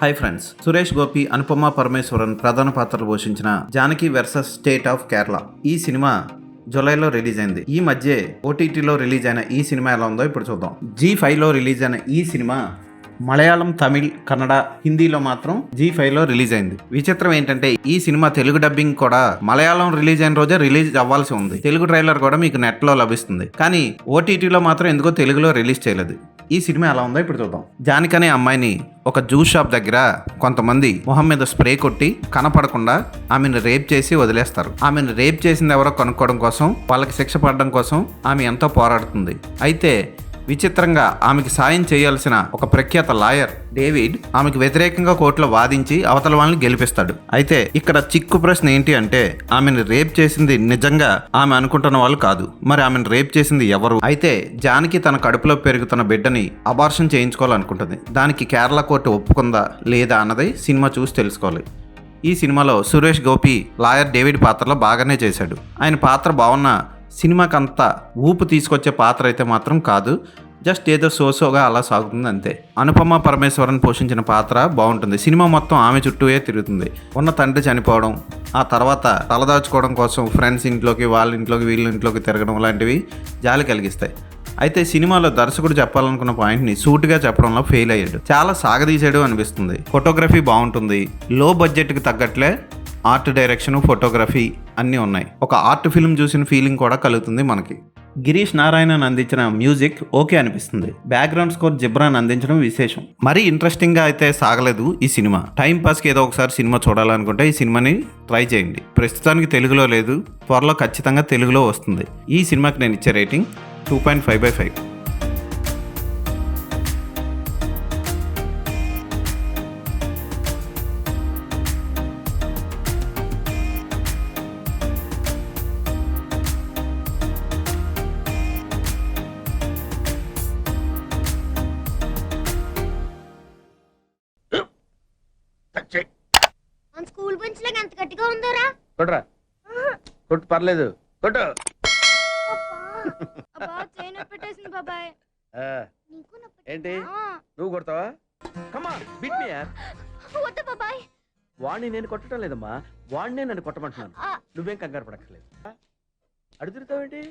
Hi friends, Suresh Gopi, Anupama Parameswaran ప్రధాన పాత్రలు పోషించిన Janaki versus state of Kerala ఈ సినిమా జూలైలో రిలీజ్ అయింది. ఈ మధ్య ఓటీటీలో రిలీజ్ అయిన ఈ సినిమా ఎలా ఉందో ఇప్పుడు చూద్దాం. G5లో రిలీజ్ అయిన ఈ సినిమా మలయాళం, తమిళ్, కన్నడ, హిందీలో మాత్రం G5లో రిలీజ్ అయింది. విచిత్రం ఏంటంటే ఈ సినిమా తెలుగు డబ్బింగ్ కూడా మలయాళం రిలీజ్ అయిన రోజే రిలీజ్ అవ్వాల్సి ఉంది. తెలుగు ట్రైలర్ కూడా మీకు నెట్లో లభిస్తుంది, కానీ ఓటీటీలో మాత్రం ఎందుకో తెలుగులో రిలీజ్ చేయలేదు. ఈ సినిమా ఎలా ఉందో ఇప్పుడు చూద్దాం. జానకి అనే అమ్మాయిని ఒక జ్యూస్ షాప్ దగ్గర కొంతమంది మొహం మీద స్ప్రే కొట్టి కనపడకుండా ఆమెను రేప్ చేసి వదిలేస్తారు. ఆమెను రేప్ చేసింది ఎవరో కనుక్కోవడం కోసం, వాళ్ళకి శిక్ష పడడం కోసం ఆమె ఎంతో పోరాడుతుంది. అయితే విచిత్రంగా ఆమెకి సాయం చేయాల్సిన ఒక ప్రఖ్యాత లాయర్ డేవిడ్ ఆమెకు వ్యతిరేకంగా కోర్టులో వాదించి అవతల వాళ్ళని గెలిపిస్తాడు. అయితే ఇక్కడ చిక్కు ప్రశ్న ఏంటి అంటే, ఆమెను రేప్ చేసింది నిజంగా ఆమె అనుకుంటున్న వాళ్ళు కాదు, మరి ఆమెను రేప్ చేసింది ఎవరు? అయితే జానకి తన కడుపులో పెరుగుతున్న బిడ్డని అబార్షన్ చేయించుకోవాలనుకుంటుంది. దానికి కేరళ కోర్టు ఒప్పుకుందా లేదా అన్నది సినిమా చూసి తెలుసుకోవాలి. ఈ సినిమాలో సురేష్ గోపి లాయర్ డేవిడ్ పాత్రలో బాగానే చేశాడు. ఆయన పాత్ర బాగున్న సినిమాకంతా ఊపు తీసుకొచ్చే పాత్ర అయితే మాత్రం కాదు, జస్ట్ ఏదో సోసోగా అలా సాగుతుంది అంతే. అనుపమ పరమేశ్వరన్ పోషించిన పాత్ర బాగుంటుంది. సినిమా మొత్తం ఆమె చుట్టూయే తిరుగుతుంది. ఉన్న తండ్రి చనిపోవడం, ఆ తర్వాత తలదాచుకోవడం కోసం ఫ్రెండ్స్ ఇంట్లోకి, వాళ్ళ ఇంట్లోకి, వీళ్ళ ఇంట్లోకి తిరగడం లాంటివి జాలి కలిగిస్తాయి. అయితే సినిమాలో దర్శకుడు చెప్పాలనుకున్న పాయింట్ని సూటిగా చెప్పడంలో ఫెయిల్ అయ్యాడు. చాలా సాగదీశాడు అనిపిస్తుంది. ఫోటోగ్రఫీ బాగుంటుంది. లో బడ్జెట్కి తగ్గట్లే ఆర్ట్ డైరెక్షన్, ఫోటోగ్రఫీ అన్నీ ఉన్నాయి. ఒక ఆర్ట్ ఫిల్మ్ చూసిన ఫీలింగ్ కూడా కలుగుతుంది మనకి. గిరీష్ నారాయణన్ అందించిన మ్యూజిక్ ఓకే అనిపిస్తుంది. బ్యాక్గ్రౌండ్ స్కోర్ జిబ్రాన్ అందించడం విశేషం. మరీ ఇంట్రెస్టింగ్గా అయితే సాగలేదు ఈ సినిమా. టైం పాస్కి ఏదో ఒకసారి సినిమా చూడాలనుకుంటే ఈ సినిమాని ట్రై చేయండి. ప్రస్తుతానికి తెలుగులో లేదు, త్వరలో ఖచ్చితంగా తెలుగులో వస్తుంది. ఈ సినిమాకి నేను ఇచ్చే రేటింగ్ 2.5/5. మన స్కూల్ బెంచ్ లాగా ఎంత గట్టిగా ఉందోరా. కొట్రా, కొట్టు, పర్లేదు, కొట్టు. అబ్బా చైన్ పెట్టేసింది బాబాయ్. ఆ, ఏంటి నువ్వు కొడతావా? కమా బిట్ మీ యార్. వద్దు బాబాయ్. వాడిని నేను కొట్టడం లేదమ్మా, వాడినే నన్ను కొట్టమంటున్నాను. నువ్వేం కంగారు పడక్కర్లేదు. అడుగుతావేంటి?